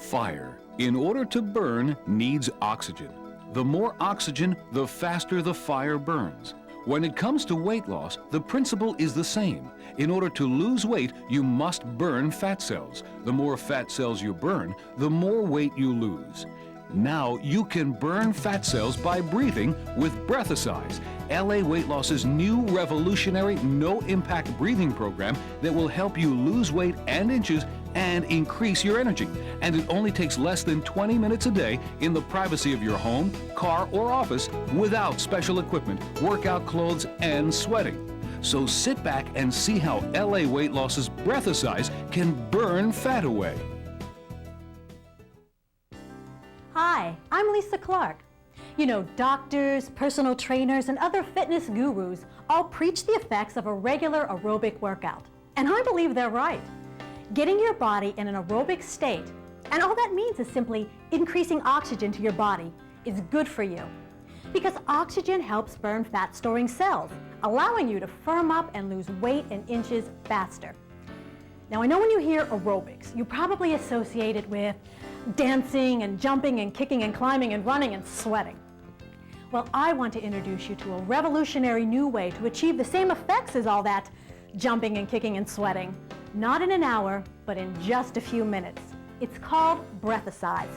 Fire, in order to burn, needs oxygen. The more oxygen, the faster the fire burns. When it comes to weight loss, the principle is the same. In order to lose weight, you must burn fat cells. The more fat cells you burn, the more weight you lose. Now you can burn fat cells by breathing with Breathersize, LA Weight Loss's new revolutionary no-impact breathing program that will help you lose weight and inches and increase your energy. And it only takes less than 20 minutes a day in the privacy of your home, car, or office without special equipment, workout clothes, and sweating. So sit back and see how LA Weight Loss's Breathersize can burn fat away. Hi, I'm Lisa Clark. You know, doctors, personal trainers, and other fitness gurus all preach the effects of a regular aerobic workout. And I believe they're right. Getting your body in an aerobic state, and all that means is simply increasing oxygen to your body, is good for you. Because oxygen helps burn fat-storing cells, allowing you to firm up and lose weight in inches faster. Now, I know when you hear aerobics, you probably associate it with dancing and jumping and kicking and climbing and running and sweating. Well, I want to introduce you to a revolutionary new way to achieve the same effects as all that jumping and kicking and sweating. Not in an hour, but in just a few minutes. It's called Breathersize.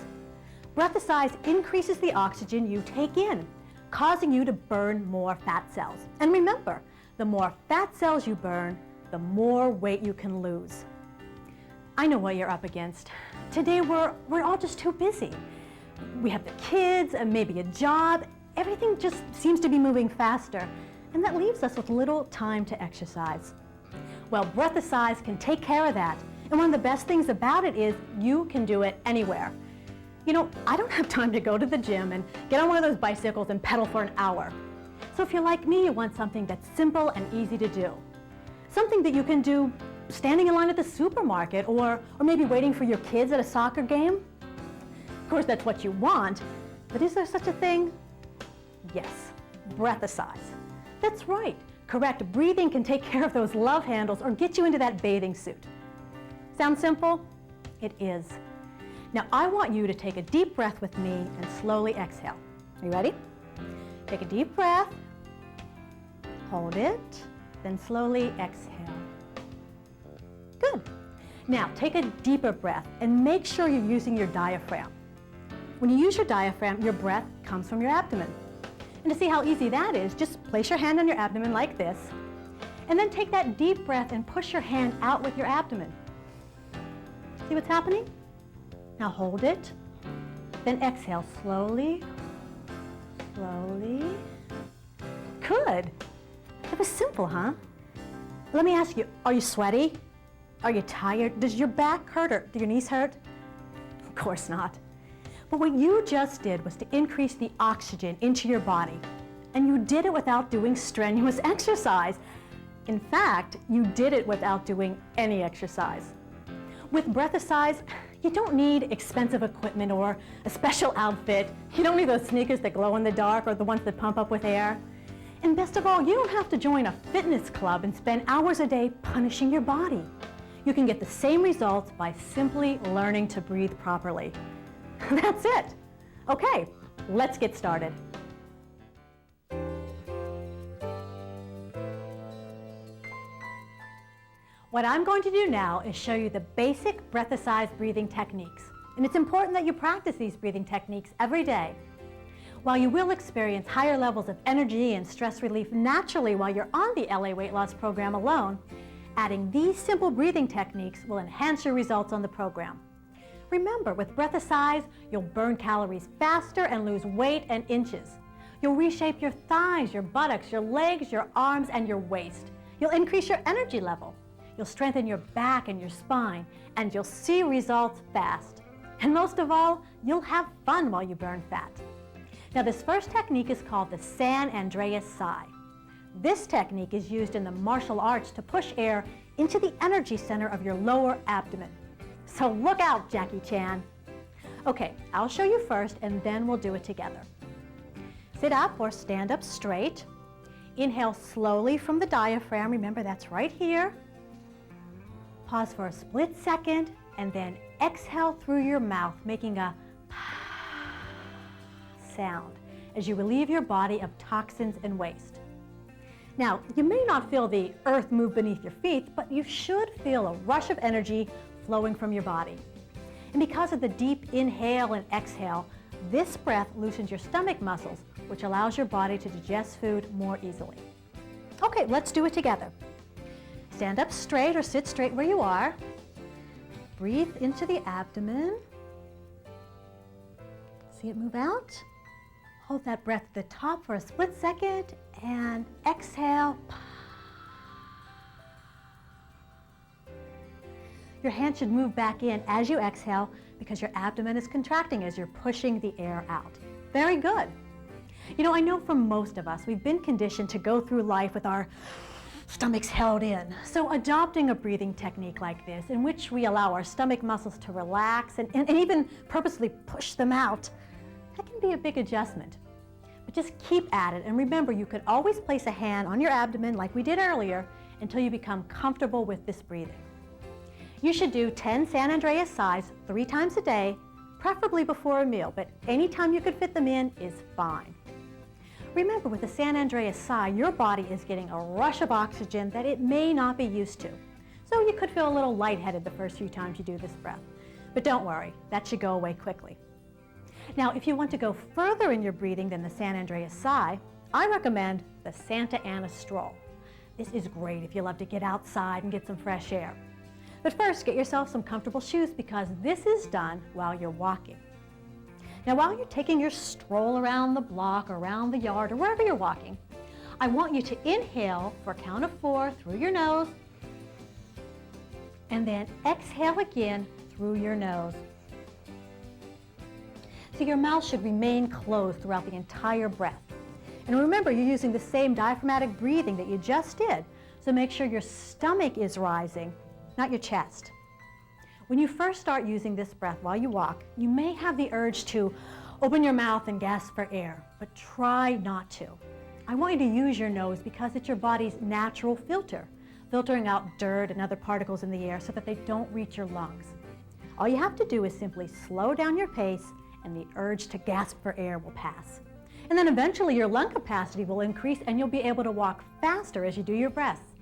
Breathersize increases the oxygen you take in, causing you to burn more fat cells. And remember, the more fat cells you burn, the more weight you can lose. I know what you're up against. Today we're all just too busy. We have the kids and maybe a job. Everything just seems to be moving faster, and that leaves us with little time to exercise. Well, Breathersize can take care of that, and one of the best things about it is you can do it anywhere. You know, I don't have time to go to the gym and get on one of those bicycles and pedal for an hour. So if you're like me, you want something that's simple and easy to do. Something that you can do standing in line at the supermarket or maybe waiting for your kids at a soccer game. Of course, that's what you want, but is there such a thing? Yes, Breathersize. That's right. Correct breathing can take care of those love handles or get you into that bathing suit. Sound simple? It is. Now, I want you to take a deep breath with me and slowly exhale. Are you ready? Take a deep breath, hold it, then slowly exhale. Good. Now, take a deeper breath and make sure you're using your diaphragm. When you use your diaphragm, your breath comes from your abdomen. And to see how easy that is, just place your hand on your abdomen like this, and then take that deep breath and push your hand out with your abdomen. See what's happening? Now hold it, then exhale slowly, slowly. Good. That was simple, huh? Let me ask you, are you sweaty? Are you tired? Does your back hurt or do your knees hurt? Of course not. But what you just did was to increase the oxygen into your body, and you did it without doing strenuous exercise. In fact, you did it without doing any exercise. With Breathersize, you don't need expensive equipment or a special outfit. You don't need those sneakers that glow in the dark or the ones that pump up with air. And best of all, you don't have to join a fitness club and spend hours a day punishing your body. You can get the same results by simply learning to breathe properly. That's it. Okay, let's get started. What I'm going to do now is show you the basic Breathersize breathing techniques. And it's important that you practice these breathing techniques every day. While you will experience higher levels of energy and stress relief naturally while you're on the LA Weight Loss program alone, adding these simple breathing techniques will enhance your results on the program. Remember, with Breathersize, you'll burn calories faster and lose weight and inches. You'll reshape your thighs, your buttocks, your legs, your arms, and your waist. You'll increase your energy level. You'll strengthen your back and your spine, and you'll see results fast. And most of all, you'll have fun while you burn fat. Now, this first technique is called the San Andreas sigh. This technique is used in the martial arts to push air into the energy center of your lower abdomen. So look out, Jackie Chan. Okay, I'll show you first and then we'll do it together. Sit up or stand up straight. Inhale slowly from the diaphragm. Remember, that's right here. Pause for a split second and then exhale through your mouth, making a sound as you relieve your body of toxins and waste. Now, you may not feel the earth move beneath your feet, but you should feel a rush of energy flowing from your body. And because of the deep inhale and exhale, this breath loosens your stomach muscles, which allows your body to digest food more easily. Okay, let's do it together. Stand up straight or sit straight where you are. Breathe into the abdomen. See it move out? Hold that breath at the top for a split second and exhale. Your hand should move back in as you exhale because your abdomen is contracting as you're pushing the air out. Very good. You know, I know for most of us, we've been conditioned to go through life with our stomachs held in. So adopting a breathing technique like this, in which we allow our stomach muscles to relax and even purposely push them out, that can be a big adjustment. But just keep at it, and remember, you can always place a hand on your abdomen like we did earlier until you become comfortable with this breathing. You should do 10 San Andreas sighs 3 times a day, preferably before a meal, but anytime you could fit them in is fine. Remember, with the San Andreas sigh, your body is getting a rush of oxygen that it may not be used to. So you could feel a little lightheaded the first few times you do this breath. But don't worry, that should go away quickly. Now, if you want to go further in your breathing than the San Andreas sigh, I recommend the Santa Ana stroll. This is great if you love to get outside and get some fresh air. But first, get yourself some comfortable shoes because this is done while you're walking. Now, while you're taking your stroll around the block, or around the yard, or wherever you're walking, I want you to inhale for a count of 4 through your nose, and then exhale again through your nose. So your mouth should remain closed throughout the entire breath. And remember, you're using the same diaphragmatic breathing that you just did, so make sure your stomach is rising, not your chest. When you first start using this breath while you walk, you may have the urge to open your mouth and gasp for air, but try not to. I want you to use your nose because it's your body's natural filter, filtering out dirt and other particles in the air so that they don't reach your lungs. All you have to do is simply slow down your pace and the urge to gasp for air will pass. And then eventually your lung capacity will increase and you'll be able to walk faster as you do your breaths.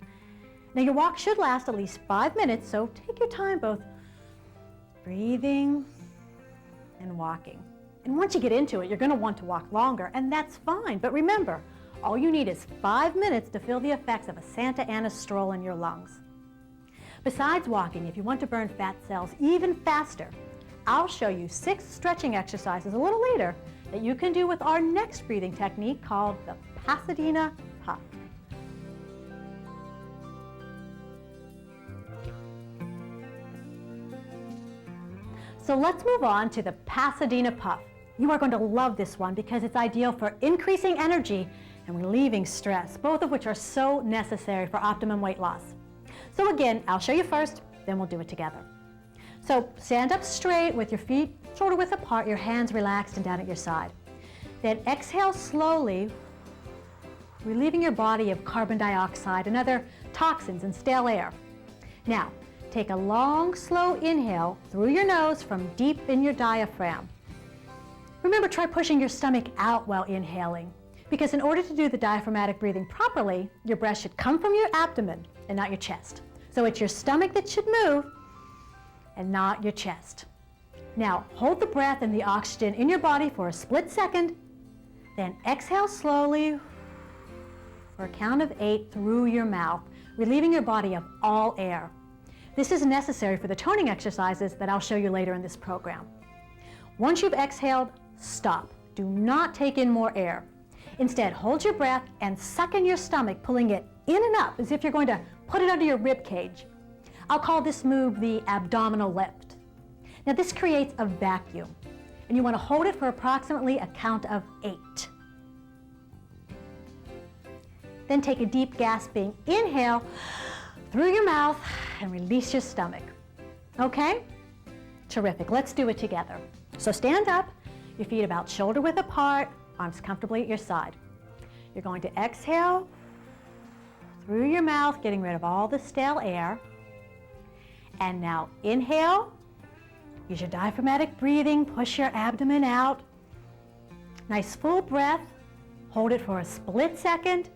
Now your walk should last at least 5 minutes, so take your time both breathing and walking. And once you get into it, you're going to want to walk longer, and that's fine. But remember, all you need is 5 minutes to feel the effects of a Santa Ana stroll in your lungs. Besides walking, if you want to burn fat cells even faster, I'll show you 6 stretching exercises a little later that you can do with our next breathing technique called the Pasadena Puff. So let's move on to the Pasadena Puff. You are going to love this one because it's ideal for increasing energy and relieving stress, both of which are so necessary for optimum weight loss. So again, I'll show you first, then we'll do it together. So stand up straight with your feet shoulder width apart, your hands relaxed and down at your side. Then exhale slowly, relieving your body of carbon dioxide and other toxins and stale air. Now, take a long, slow inhale through your nose from deep in your diaphragm. Remember, try pushing your stomach out while inhaling, because in order to do the diaphragmatic breathing properly, your breath should come from your abdomen and not your chest. So it's your stomach that should move and not your chest. Now, hold the breath and the oxygen in your body for a split second, then exhale slowly for a count of 8 through your mouth, relieving your body of all air. This is necessary for the toning exercises that I'll show you later in this program. Once you've exhaled, stop. Do not take in more air. Instead, hold your breath and suck in your stomach, pulling it in and up as if you're going to put it under your rib cage. I'll call this move the abdominal lift. Now this creates a vacuum, and you want to hold it for approximately a count of 8. Then take a deep gasping inhale through your mouth and release your stomach. Okay? Terrific. Let's do it together. So stand up, your feet about shoulder width apart, arms comfortably at your side. You're going to exhale through your mouth, getting rid of all the stale air. And now inhale Use your diaphragmatic breathing, push your abdomen out. Nice full breath. Hold it for a split second.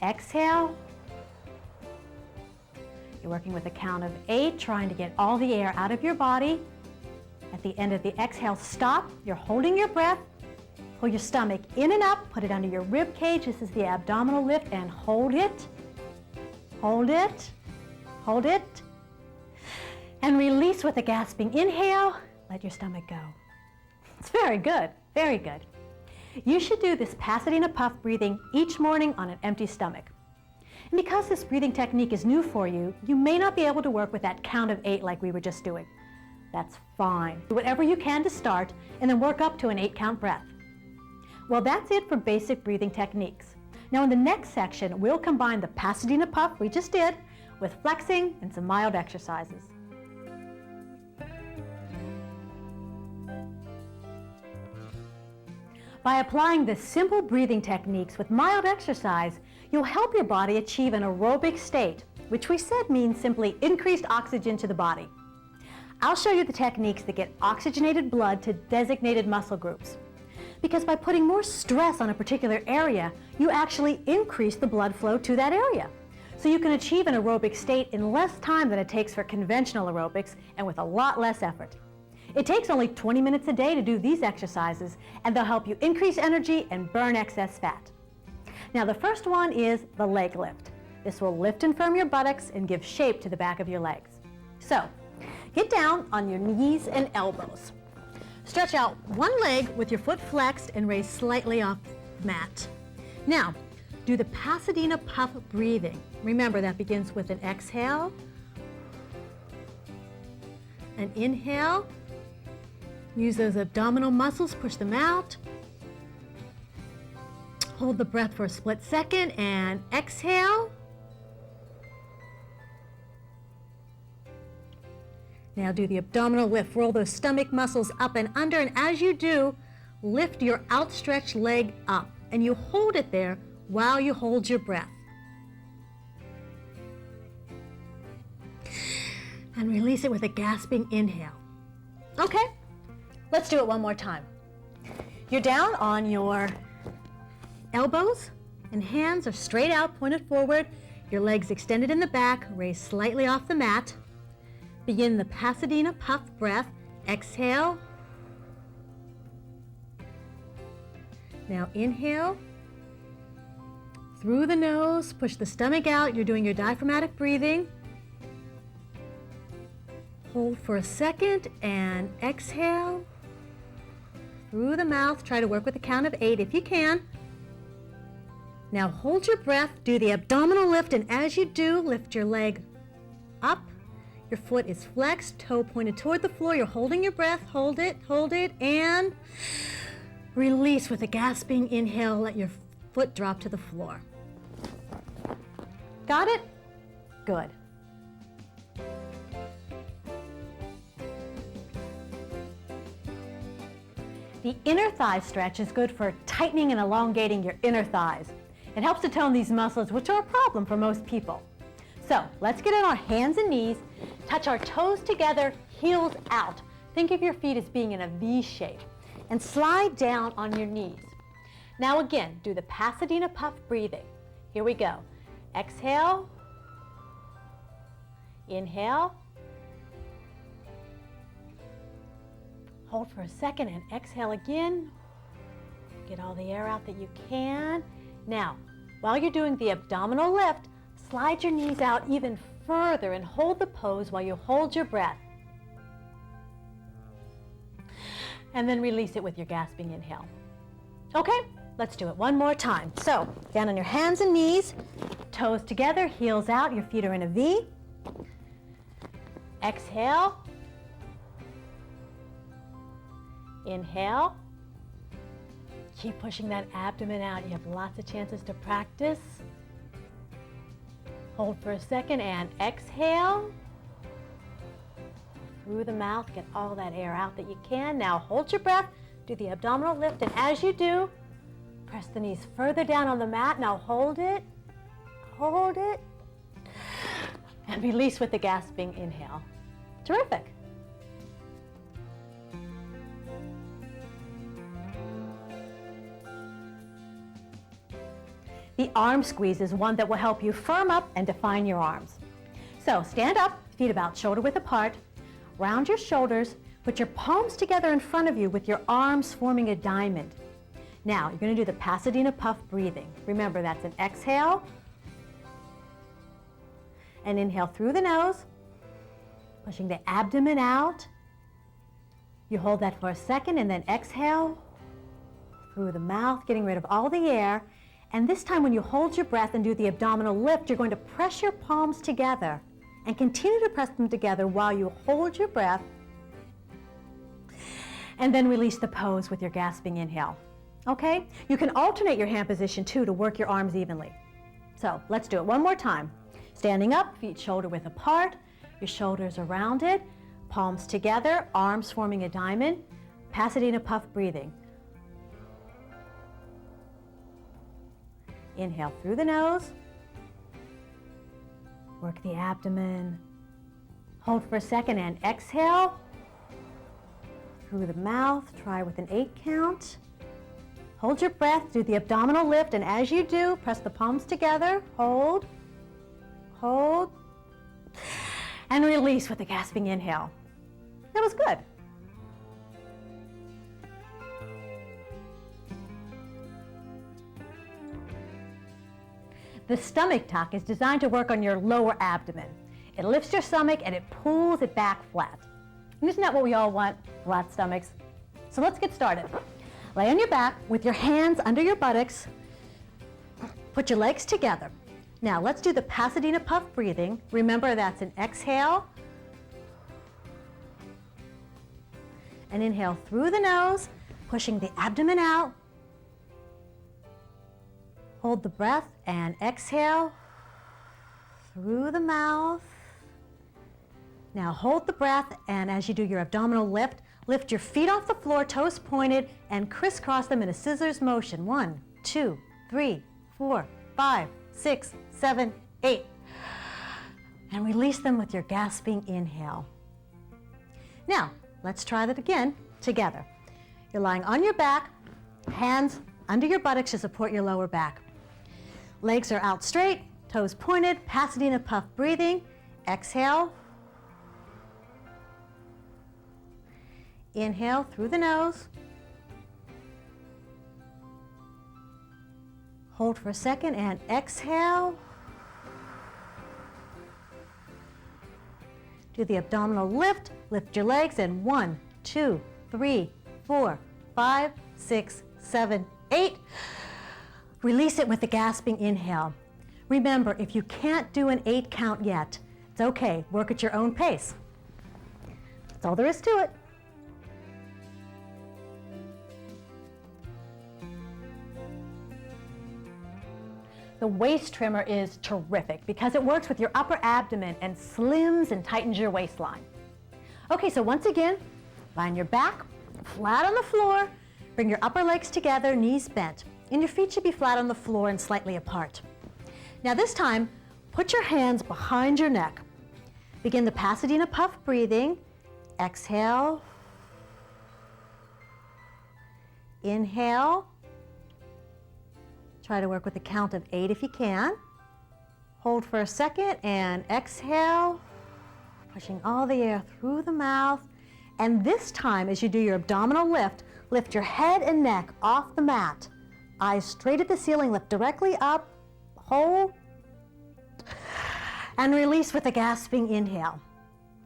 Exhale. You're working with a count of 8, trying to get all the air out of your body. At the end of the exhale, stop. You're holding your breath. Pull your stomach in and up. Put it under your rib cage. This is the abdominal lift, and hold it. Hold it. Hold it. And release with a gasping inhale. Let your stomach go. It's very good. Very good. You should do this Pasadena puff breathing each morning on an empty stomach. And because this breathing technique is new for you, you may not be able to work with that count of 8 like we were just doing. That's fine. Do whatever you can to start, and then work up to an 8-count breath. Well, that's it for basic breathing techniques. Now in the next section, we'll combine the Pasadena puff we just did with flexing and some mild exercises. By applying the simple breathing techniques with mild exercise, you'll help your body achieve an aerobic state, which we said means simply increased oxygen to the body. I'll show you the techniques that get oxygenated blood to designated muscle groups. Because by putting more stress on a particular area, you actually increase the blood flow to that area. So you can achieve an aerobic state in less time than it takes for conventional aerobics and with a lot less effort. It takes only 20 minutes a day to do these exercises, and they'll help you increase energy and burn excess fat. Now the first one is the leg lift. This will lift and firm your buttocks and give shape to the back of your legs. So, get down on your knees and elbows. Stretch out one leg with your foot flexed and raise slightly off the mat. Now, do the Pasadena puff breathing. Remember, that begins with an exhale, an inhale. Use those abdominal muscles, push them out. Hold the breath for a split second and exhale. Now do the abdominal lift. Roll those stomach muscles up and under, and as you do, lift your outstretched leg up, and you hold it there while you hold your breath. And release it with a gasping inhale. Okay, let's do it one more time. You're down on your elbows and hands are straight out, pointed forward. Your legs extended in the back, raised slightly off the mat. Begin the Pasadena puff breath. Exhale. Now inhale. Through the nose, push the stomach out. You're doing your diaphragmatic breathing. Hold for a second and exhale. Through the mouth, try to work with a count of 8 if you can. Now hold your breath, do the abdominal lift, and as you do, lift your leg up. Your foot is flexed, toe pointed toward the floor. You're holding your breath, hold it, and release with a gasping inhale. Let your foot drop to the floor. Got it? Good. The inner thigh stretch is good for tightening and elongating your inner thighs. It helps to tone these muscles, which are a problem for most people. So let's get on our hands and knees, touch our toes together, heels out. Think of your feet as being in a V shape, and slide down on your knees. Now again, do the Pasadena puff breathing. Here we go. Exhale, inhale, hold for a second and exhale again. Get all the air out that you can. Now, while you're doing the abdominal lift, slide your knees out even further and hold the pose while you hold your breath. And then release it with your gasping inhale. Okay, let's do it one more time. So, down on your hands and knees, toes together, heels out, your feet are in a V. Exhale. Inhale. Keep pushing that abdomen out. You have lots of chances to practice. Hold for a second and exhale. Through the mouth, get all that air out that you can. Now hold your breath, do the abdominal lift, and as you do, press the knees further down on the mat. Now hold it, and release with the gasping inhale. Terrific. arm squeeze is one that will help you firm up and define your arms. So stand up, feet about shoulder width apart, round your shoulders, put your palms together in front of you with your arms forming a diamond. Now, you're going to do the Pasadena Puff breathing. Remember, that's an exhale, and inhale through the nose, pushing the abdomen out. You hold that for a second and then exhale through the mouth, getting rid of all the air. And this time when you hold your breath and do the abdominal lift, you're going to press your palms together and continue to press them together while you hold your breath, and then release the pose with your gasping inhale. Okay? You can alternate your hand position too to work your arms evenly. So let's do it one more time. Standing up, feet shoulder width apart, your shoulders are rounded, palms together, arms forming a diamond, Pasadena Puff breathing. Inhale through the nose, work the abdomen, hold for a second and exhale through the mouth, try with an 8 count. Hold your breath, do the abdominal lift, and as you do, press the palms together, hold, hold, and release with a gasping inhale. That was good. The stomach tuck is designed to work on your lower abdomen. It lifts your stomach and it pulls it back flat. And isn't that what we all want? Flat stomachs. So let's get started. Lay on your back with your hands under your buttocks. Put your legs together. Now let's do the Pasadena Puff breathing. Remember, that's an exhale. And inhale through the nose, pushing the abdomen out. Hold the breath and exhale through the mouth. Now hold the breath, and as you do your abdominal lift, lift your feet off the floor, toes pointed, and crisscross them in a scissors motion. 1, 2, 3, 4, 5, 6, 7, 8. And release them with your gasping inhale. Now, let's try that again together. You're lying on your back, hands under your buttocks to support your lower back. Legs are out straight, toes pointed, Pasadena Puff breathing. Exhale. Inhale through the nose. Hold for a second and exhale. Do the abdominal lift, lift your legs, and 1, 2, 3, 4, 5, 6, 7, 8. Release it with the gasping inhale. Remember, if you can't do an 8 count yet, it's okay. Work at your own pace. That's all there is to it. The waist trimmer is terrific because it works with your upper abdomen and slims and tightens your waistline. Okay, so once again, lie on your back, flat on the floor, bring your upper legs together, knees bent, and your feet should be flat on the floor and slightly apart. Now this time, put your hands behind your neck. Begin the Pasadena Puff breathing. Exhale. Inhale. Try to work with a count of 8 if you can. Hold for a second and exhale, pushing all the air through the mouth. And this time, as you do your abdominal lift, lift your head and neck off the mat. Eyes straight at the ceiling, lift directly up, hold, and release with a gasping inhale.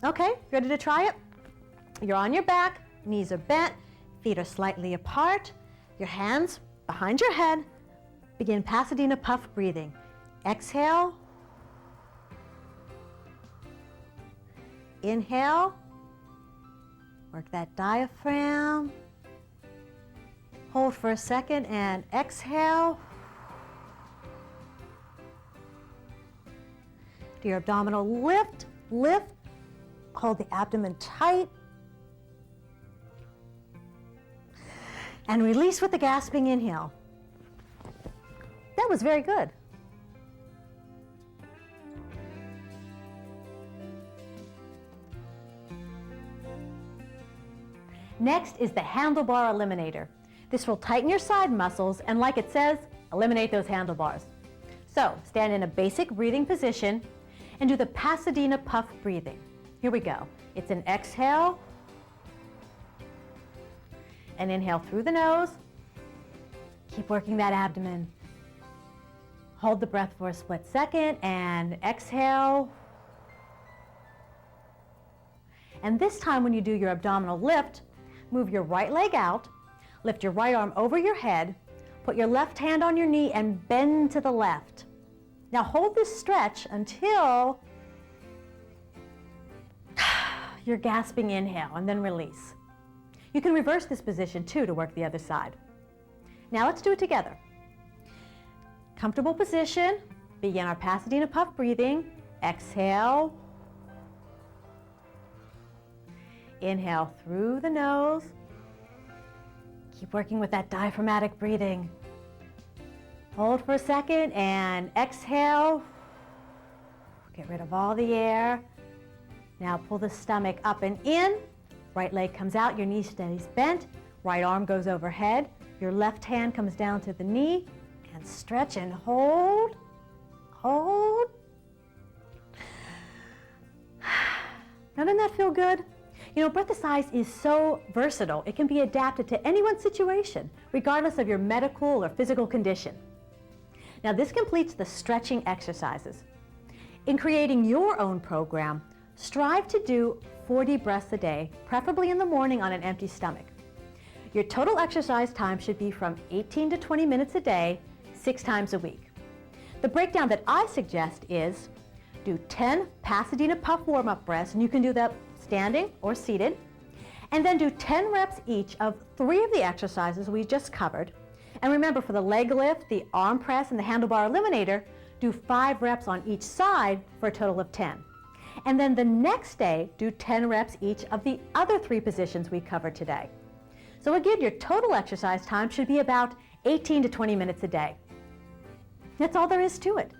Okay, ready to try it? You're on your back, knees are bent, feet are slightly apart, your hands behind your head. Begin Pasadena Puff breathing. Exhale. Inhale. Work that diaphragm. Hold for a second and exhale. Do your abdominal lift, lift. Hold the abdomen tight. And release with the gasping inhale. That was very good. Next is the handlebar eliminator. This will tighten your side muscles and, like it says, eliminate those handlebars. So stand in a basic breathing position and do the Pasadena puff breathing. Here we go. It's an exhale, and inhale through the nose. Keep working that abdomen. Hold the breath for a split second and exhale. And this time when you do your abdominal lift, move your right leg out, lift your right arm over your head, put your left hand on your knee and bend to the left. Now hold this stretch until your gasping inhale and then release. You can reverse this position too to work the other side. Now let's do it together. Comfortable position, begin our Pasadena puff breathing. Exhale. Inhale through the nose. Keep working with that diaphragmatic breathing. Hold for a second and exhale. Get rid of all the air. Now pull the stomach up and in. Right leg comes out, your knee stays bent. Right arm goes overhead. Your left hand comes down to the knee. And stretch and hold. Hold. Now, doesn't that feel good? You know, Breathersize is so versatile. It can be adapted to anyone's situation, regardless of your medical or physical condition. Now, this completes the stretching exercises. In creating your own program, strive to do 40 breaths a day, preferably in the morning on an empty stomach. Your total exercise time should be from 18 to 20 minutes a day, 6 times a week. The breakdown that I suggest is do 10 Pasadena puff warm-up breaths, and you can do that standing or seated, and then do 10 reps each of 3 of the exercises we just covered. And remember, for the leg lift, the arm press, and the handlebar eliminator, do 5 reps on each side for a total of 10. And then the next day, do 10 reps each of the other 3 positions we covered today. So again, your total exercise time should be about 18 to 20 minutes a day. That's all there is to it.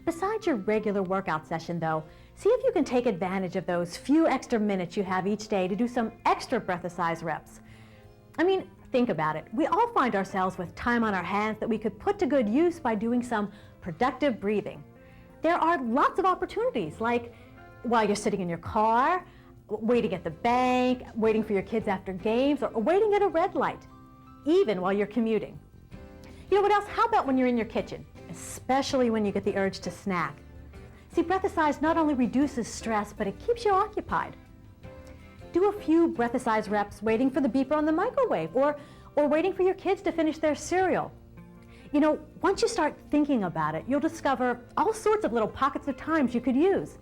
Besides your regular workout session though, see if you can take advantage of those few extra minutes you have each day to do some extra Breathersize reps. I mean, think about it. We all find ourselves with time on our hands that we could put to good use by doing some productive breathing. There are lots of opportunities, like while you're sitting in your car, waiting at the bank, waiting for your kids after games, or waiting at a red light, even while you're commuting. You know what else? How about when you're in your kitchen, especially when you get the urge to snack? See, Breathersize not only reduces stress, but it keeps you occupied. Do a few Breathersize reps waiting for the beeper on the microwave, or waiting for your kids to finish their cereal. You know, once you start thinking about it, you'll discover all sorts of little pockets of times you could use.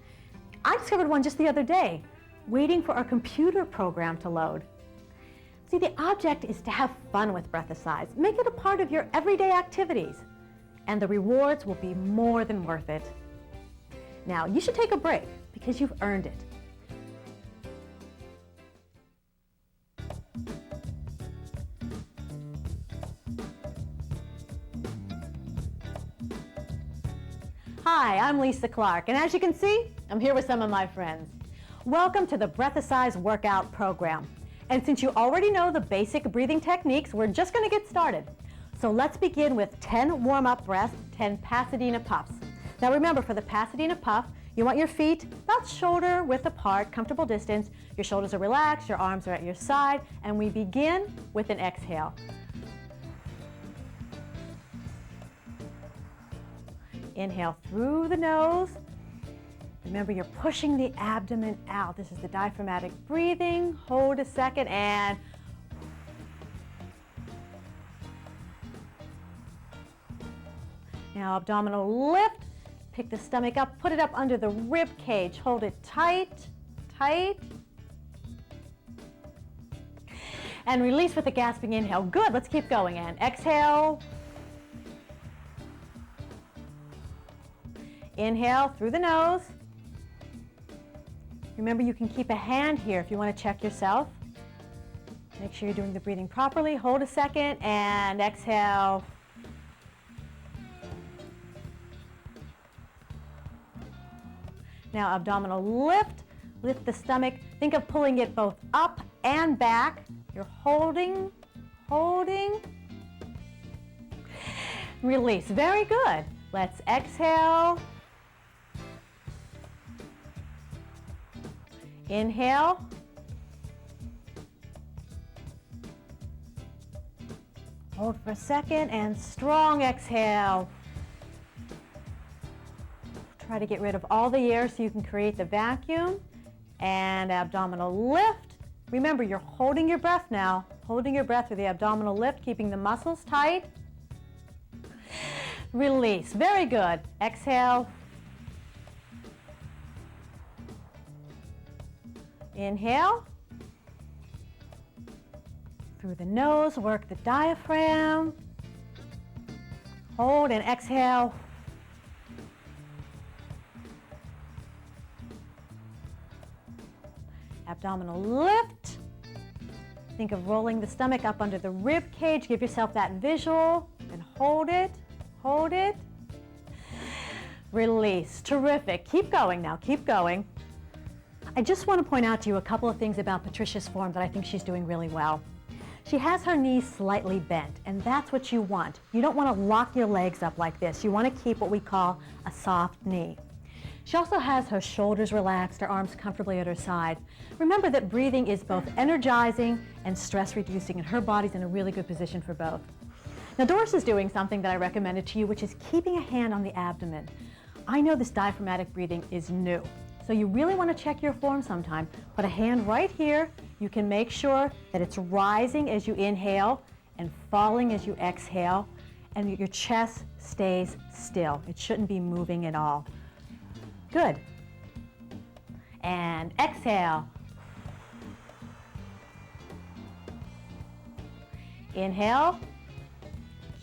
I discovered one just the other day, waiting for our computer program to load. See, the object is to have fun with Breathersize. Make it a part of your everyday activities, and the rewards will be more than worth it. Now, you should take a break because you've earned it. Hi, I'm Lisa Clark, and as you can see, I'm here with some of my friends. Welcome to the Breathersize workout program. And since you already know the basic breathing techniques, we're just going to get started. So let's begin with 10 warm-up breaths, 10 Pasadena puffs. Now remember, for the Pasadena puff, you want your feet about shoulder width apart, comfortable distance. Your shoulders are relaxed, your arms are at your side, and we begin with an exhale. Inhale through the nose. Remember, you're pushing the abdomen out. This is the diaphragmatic breathing. Hold a second and now abdominal lift. Pick the stomach up, put it up under the rib cage. Hold it tight, tight. And release with a gasping inhale. Good, let's keep going. And exhale. Inhale through the nose. Remember, you can keep a hand here if you want to check yourself. Make sure you're doing the breathing properly. Hold a second and exhale. Now abdominal lift. Lift the stomach. Think of pulling it both up and back. You're holding, holding. Release. Very good. Let's exhale. Inhale. Hold for a second and strong exhale. Try to get rid of all the air so you can create the vacuum. And abdominal lift. Remember, you're holding your breath now. Holding your breath with the abdominal lift, keeping the muscles tight. Release. Very good. Exhale. Inhale. Through the nose, work the diaphragm. Hold and exhale. Abdominal lift. Think of rolling the stomach up under the rib cage. Give yourself that visual and hold it, hold it. Release. Terrific. Keep going now. Keep going. I just want to point out to you a couple of things about Patricia's form that I think she's doing really well. She has her knees slightly bent, and that's what you want. You don't want to lock your legs up like this. You want to keep what we call a soft knee. She also has her shoulders relaxed, her arms comfortably at her side. Remember that breathing is both energizing and stress reducing, and her body's in a really good position for both. Now Doris is doing something that I recommended to you, which is keeping a hand on the abdomen. I know this diaphragmatic breathing is new, so you really want to check your form sometime. Put a hand right here. You can make sure that it's rising as you inhale and falling as you exhale, and your chest stays still. It shouldn't be moving at all. Good. And exhale. Inhale.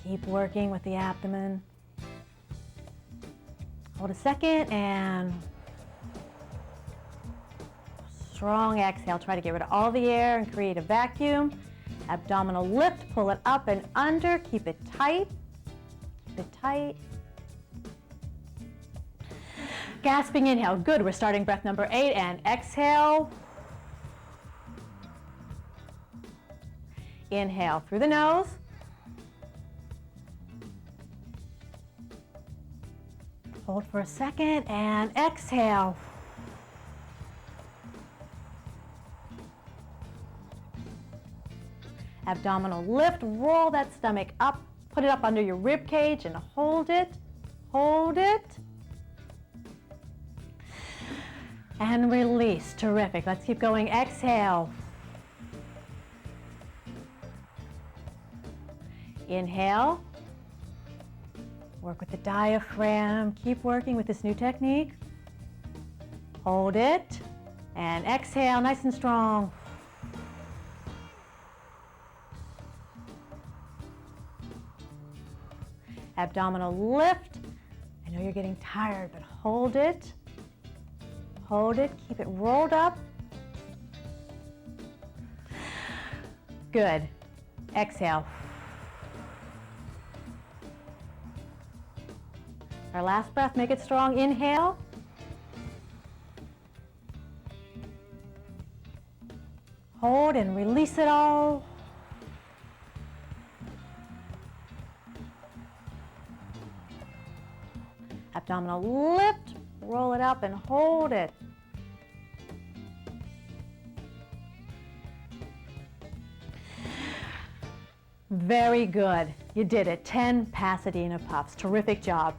Keep working with the abdomen. Hold a second and strong exhale. Try to get rid of all the air and create a vacuum. Abdominal lift, pull it up and under. Keep it tight. Keep it tight. Gasping inhale. Good. We're starting breath number 8 and exhale. Inhale through the nose. Hold for a second and exhale. Abdominal lift. Roll that stomach up. Put it up under your rib cage and hold it. Hold it. And release. Terrific. Let's keep going. Exhale. Inhale. Work with the diaphragm. Keep working with this new technique. Hold it. And exhale. Nice and strong. Abdominal lift. I know you're getting tired, but hold it. Hold it, keep it rolled up. Good. Exhale. Our last breath, make it strong. Inhale. Hold and release it all. Abdominal lift, roll it up and hold it. Very good. You did it. 10 Pasadena puffs. Terrific job.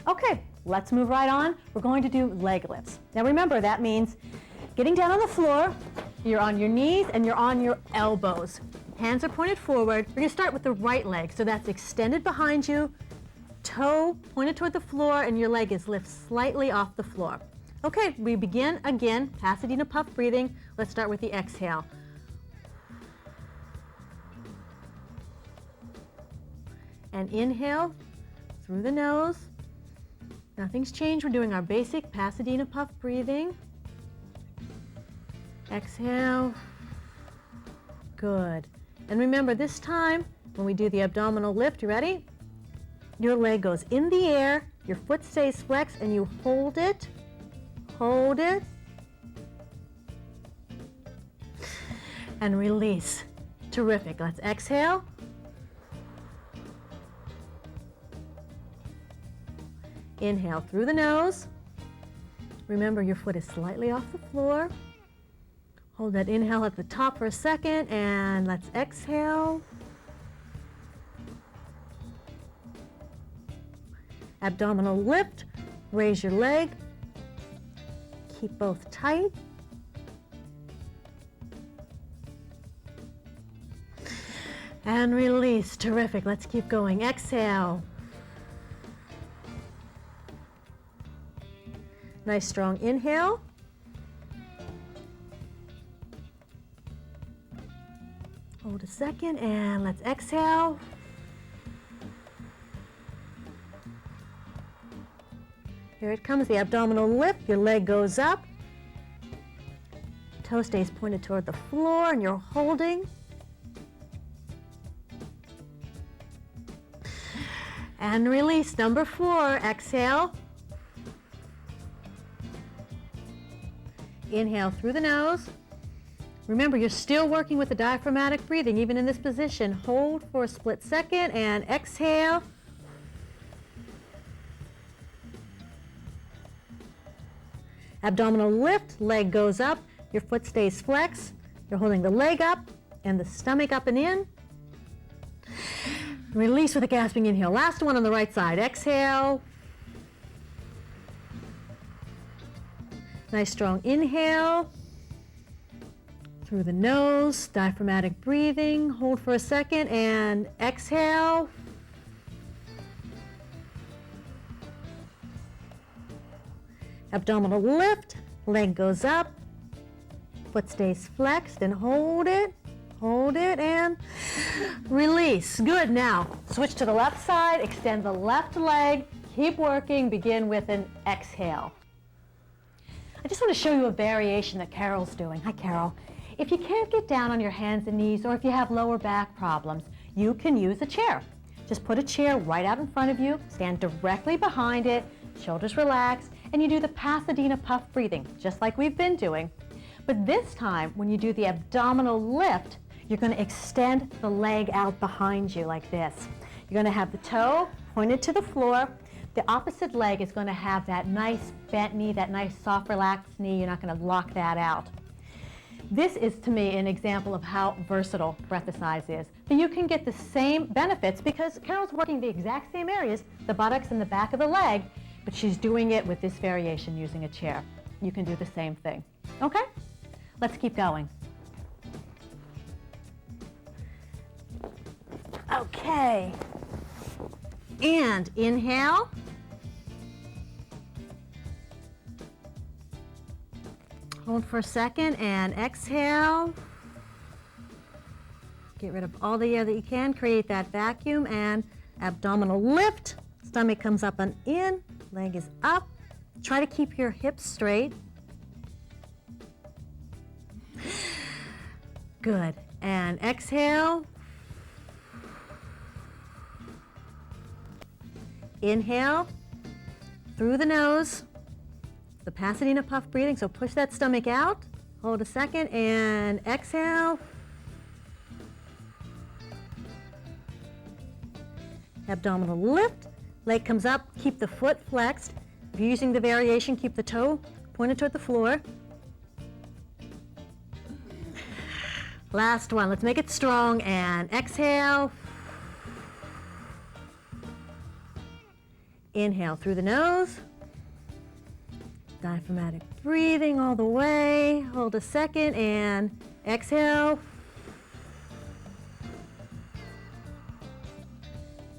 Okay, let's move right on. We're going to do leg lifts. Now remember, that means getting down on the floor, you're on your knees and you're on your elbows. Hands are pointed forward. We're going to start with the right leg. So that's extended behind you, toe pointed toward the floor, and your leg is lifted slightly off the floor. Okay, we begin again, Pasadena puff breathing. Let's start with the exhale. And inhale through the nose. Nothing's changed. We're doing our basic Pasadena puff breathing. Exhale. Good. And remember, this time when we do the abdominal lift, you ready? Your leg goes in the air, your foot stays flexed, and you hold it. Hold it. And release. Terrific. Let's exhale. Inhale through the nose. Remember, your foot is slightly off the floor. Hold that inhale at the top for a second, and let's exhale. Abdominal lift, raise your leg. Keep both tight. And release, terrific. Let's keep going. Exhale. Nice strong inhale. Hold a second and let's exhale. Here it comes, the abdominal lift. Your leg goes up. Toe stays pointed toward the floor and you're holding. And release, number 4. Exhale. Inhale through the nose. Remember, you're still working with the diaphragmatic breathing, even in this position. Hold for a split second and exhale. Abdominal lift, leg goes up, your foot stays flexed. You're holding the leg up and the stomach up and in. Release with a gasping inhale. Last one on the right side. Exhale. Nice strong inhale. Through the nose, diaphragmatic breathing. Hold for a second and exhale. Abdominal lift, leg goes up, foot stays flexed and hold it and release. Good, now switch to the left side, extend the left leg, keep working, begin with an exhale. I just want to show you a variation that Carol's doing. Hi, Carol. If you can't get down on your hands and knees, or if you have lower back problems, you can use a chair. Just put a chair right out in front of you, stand directly behind it, shoulders relaxed, and you do the Pasadena puff breathing, just like we've been doing. But this time, when you do the abdominal lift, you're going to extend the leg out behind you like this. You're going to have the toe pointed to the floor. The opposite leg is going to have that nice bent knee, that nice soft relaxed knee. You're not going to lock that out. This is, to me, an example of how versatile Breathersize is. That you can get the same benefits because Carol's working the exact same areas, the buttocks and the back of the leg, but she's doing it with this variation using a chair. You can do the same thing. Okay? Let's keep going. Okay. And inhale. Hold for a second and exhale. Get rid of all the air that you can. Create that vacuum and abdominal lift. Stomach comes up and in. Leg is up. Try to keep your hips straight. Good. And exhale. Inhale through the nose. The Pasadena puff breathing, so push that stomach out. Hold a second and exhale. Abdominal lift. Leg comes up, keep the foot flexed. If you're using the variation, keep the toe pointed toward the floor. Last one, let's make it strong and exhale. Inhale through the nose. Diaphragmatic breathing all the way. Hold a second and exhale.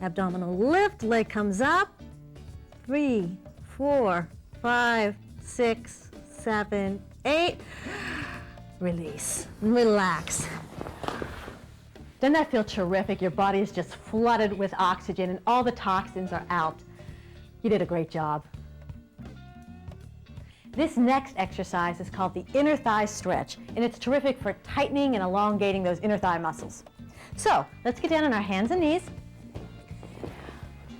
Abdominal lift, leg comes up. 3, 4, 5, 6, 7, 8. Release, relax. Doesn't that feel terrific? Your body is just flooded with oxygen and all the toxins are out. You did a great job. This next exercise is called the inner thigh stretch, and it's terrific for tightening and elongating those inner thigh muscles. So let's get down on our hands and knees.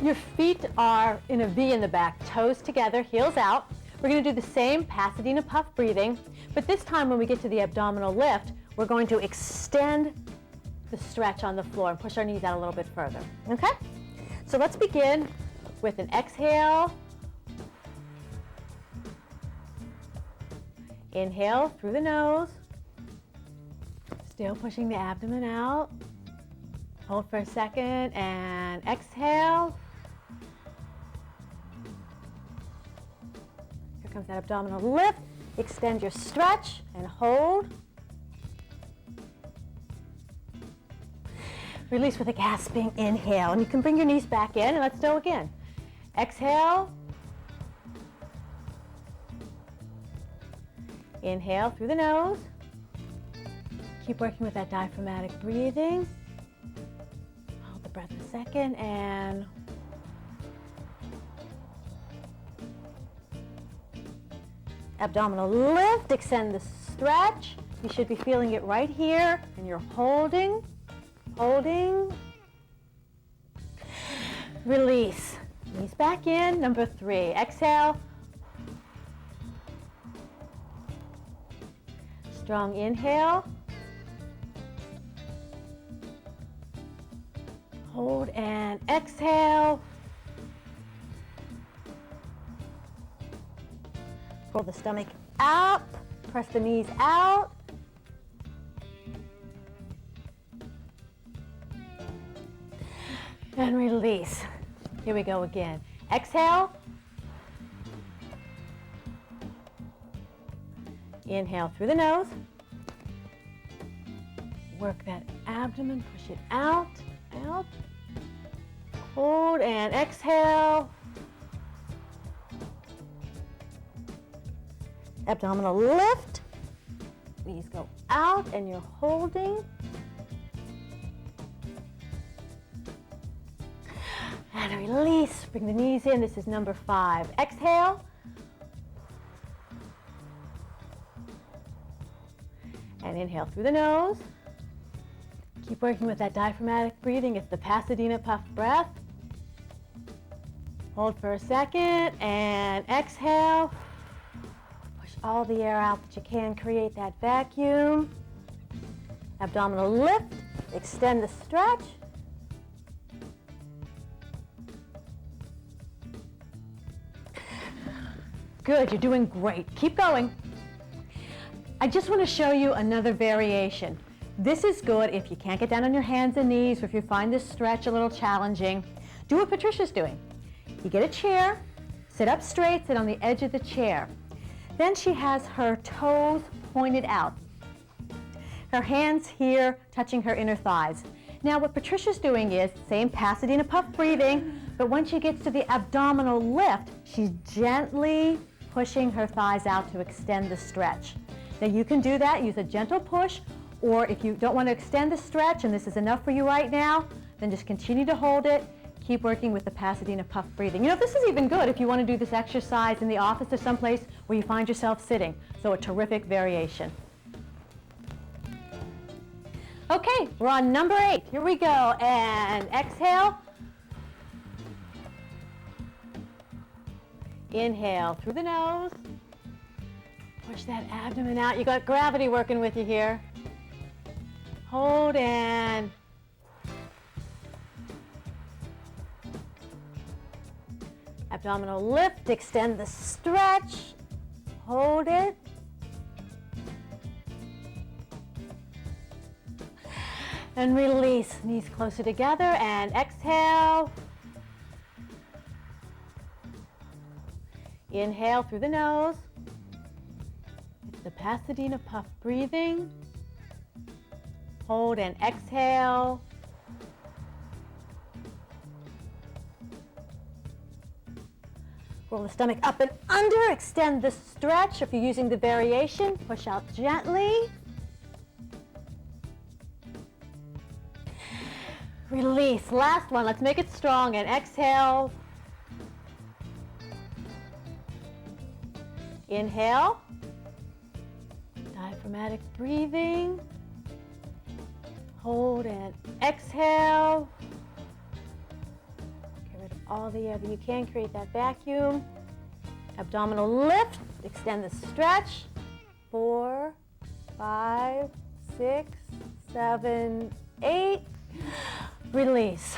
Your feet are in a V in the back, toes together, heels out. We're going to do the same Pasadena puff breathing, but this time when we get to the abdominal lift, we're going to extend the stretch on the floor and push our knees out a little bit further. Okay? So let's begin with an exhale. Inhale through the nose. Still pushing the abdomen out. Hold for a second and exhale. Here comes that abdominal lift. Extend your stretch and hold. Release with a gasping inhale. And you can bring your knees back in and let's go again. Exhale. Inhale through the nose. Keep working with that diaphragmatic breathing. Hold the breath a second and abdominal lift. Extend the stretch. You should be feeling it right here. And you're holding, holding. Release. Knees back in. Number 3. Exhale. Strong inhale. Hold and exhale. Pull the stomach up. Press the knees out. And release. Here we go again. Exhale. Inhale through the nose. Work that abdomen, push it out, out. Hold and exhale. Abdominal lift. Knees go out and you're holding. And release. Bring the knees in. This is number 5. Exhale. And inhale through the nose. Keep working with that diaphragmatic breathing. It's the Pasadena puff breath. Hold for a second and exhale. Push all the air out that you can. Create that vacuum. Abdominal lift. Extend the stretch. Good, you're doing great. Keep going. I just want to show you another variation. This is good if you can't get down on your hands and knees or if you find this stretch a little challenging. Do what Patricia's doing. You get a chair, sit up straight, sit on the edge of the chair. Then she has her toes pointed out. Her hands here touching her inner thighs. Now what Patricia's doing is, same Pasadena puff breathing, but when she gets to the abdominal lift, she's gently pushing her thighs out to extend the stretch. Now you can do that, use a gentle push, or if you don't want to extend the stretch and this is enough for you right now, then just continue to hold it. Keep working with the Pasadena puff breathing. You know, this is even good if you want to do this exercise in the office or someplace where you find yourself sitting. So a terrific variation. Okay, we're on number 8. Here we go. And exhale. Inhale through the nose. Push that abdomen out. You got gravity working with you here. Hold and abdominal lift. Extend the stretch. Hold it. And release. Knees closer together and exhale. Inhale through the nose. It's the Pasadena puff breathing. Hold and exhale. Roll the stomach up and under. Extend the stretch. If you're using the variation, push out gently. Release. Last one. Let's make it strong and exhale. Inhale. Diaphragmatic breathing. Hold and exhale. Get rid of all the air that you can. Create that vacuum. Abdominal lift. Extend the stretch. 4, 5, 6, 7, 8. Release.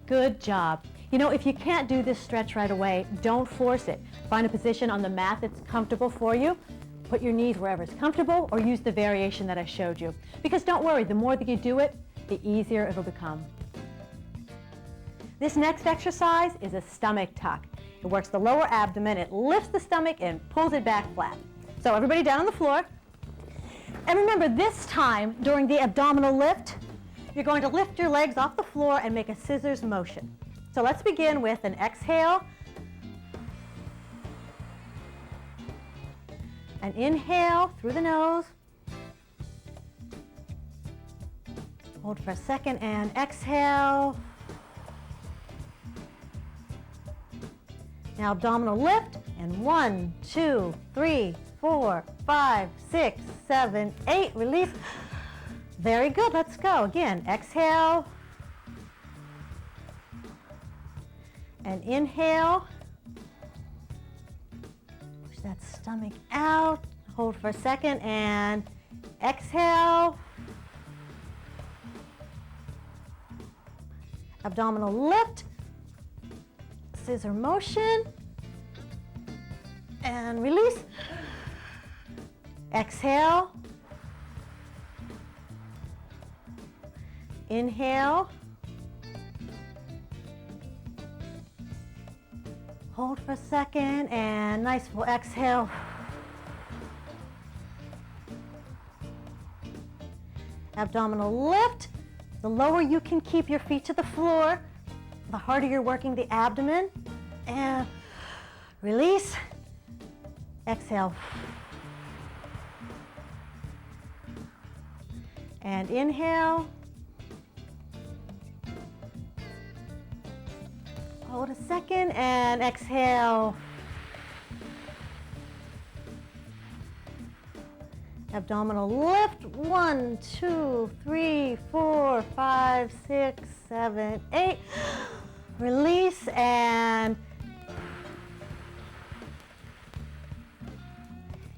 Good job. You know, if you can't do this stretch right away, don't force it. Find a position on the mat that's comfortable for you. Put your knees wherever it's comfortable, or use the variation that I showed you. Because don't worry, the more that you do it, the easier it'll become. This next exercise is a stomach tuck. It works the lower abdomen, it lifts the stomach and pulls it back flat. So everybody down on the floor. And remember, this time during the abdominal lift, you're going to lift your legs off the floor and make a scissors motion. So let's begin with an exhale, an inhale through the nose, hold for a second and exhale. Now abdominal lift, and 1, 2, 3, 4, 5, 6, 7, 8, release. Very good, let's go. Again, exhale, and inhale. Push that stomach out, hold for a second, and exhale. Abdominal lift, scissor motion, and release. Exhale. Inhale. Hold for a second, and nice full exhale. Abdominal lift. The lower you can keep your feet to the floor, the harder you're working the abdomen. And release. Exhale. And inhale. Hold a second and exhale. Abdominal lift. 1, 2, 3, 4, 5, 6, 7, 8. Release and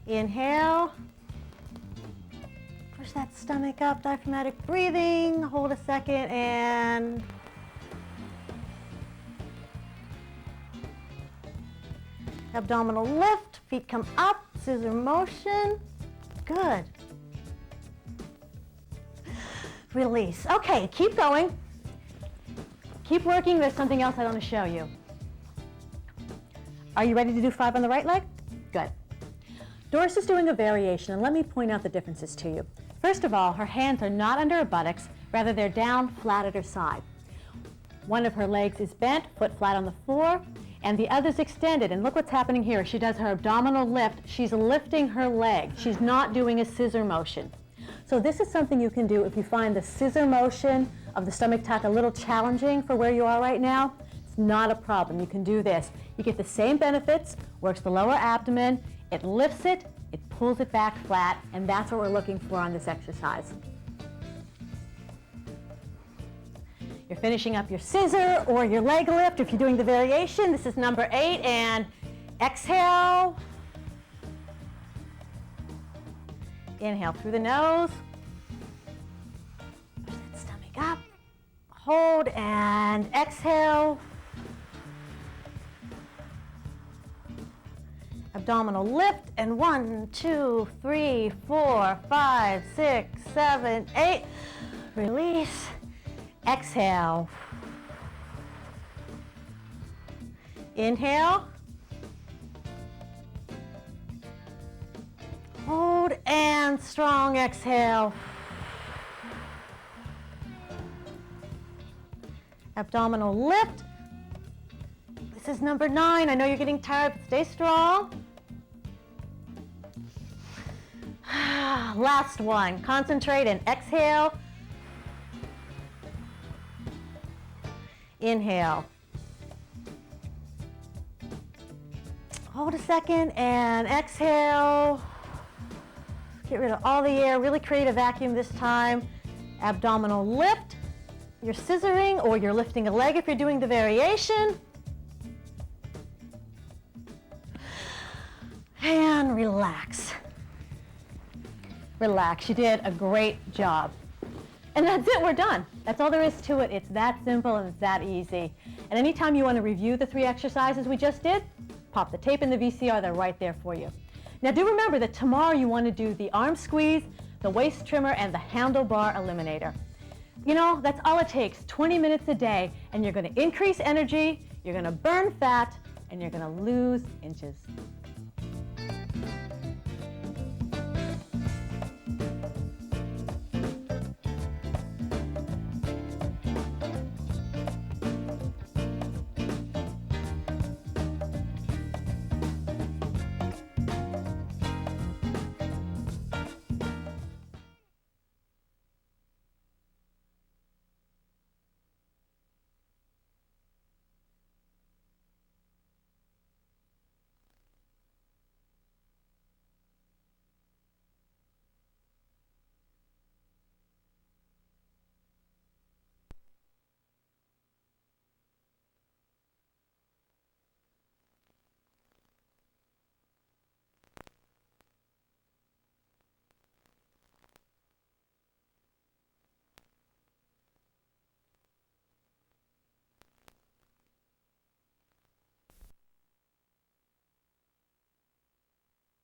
inhale. Push that stomach up, diaphragmatic breathing. Hold a second and abdominal lift. Feet come up, scissor motion. Good. Release. Okay, keep going. Keep working. There's something else I want to show you. Are you ready to do 5 on the right leg? Good. Doris is doing a variation, and let me point out the differences to you. First of all, her hands are not under her buttocks, rather they're down flat at her side. One of her legs is bent, foot flat on the floor, and the other's extended. And look what's happening here. She does her abdominal lift. She's lifting her leg. She's not doing a scissor motion. So this is something you can do if you find the scissor motion of the stomach tuck a little challenging for where you are right now. It's not a problem. You can do this. You get the same benefits, works the lower abdomen, it lifts it, it pulls it back flat, and that's what we're looking for on this exercise. You're finishing up your scissor or your leg lift. If you're doing the variation, this is number 8, and exhale. Inhale through the nose. Push that stomach up. Hold and exhale. Abdominal lift, and 1, 2, 3, 4, 5, 6, 7, 8. Release. Exhale. Inhale. Hold and strong exhale. Abdominal lift. This is number 9. I know you're getting tired, but stay strong. Last one. Concentrate and exhale. Inhale. Hold a second and exhale. Get rid of all the air. Really create a vacuum this time. Abdominal lift. You're scissoring or you're lifting a leg if you're doing the variation. And relax. Relax. You did a great job. And that's it, we're done. That's all there is to it. It's that simple and it's that easy. And anytime you want to review the 3 exercises we just did, pop the tape in the VCR, they're right there for you. Now do remember that tomorrow you want to do the arm squeeze, the waist trimmer, and the handlebar eliminator. You know, that's all it takes, 20 minutes a day, and you're going to increase energy, you're going to burn fat, and you're going to lose inches.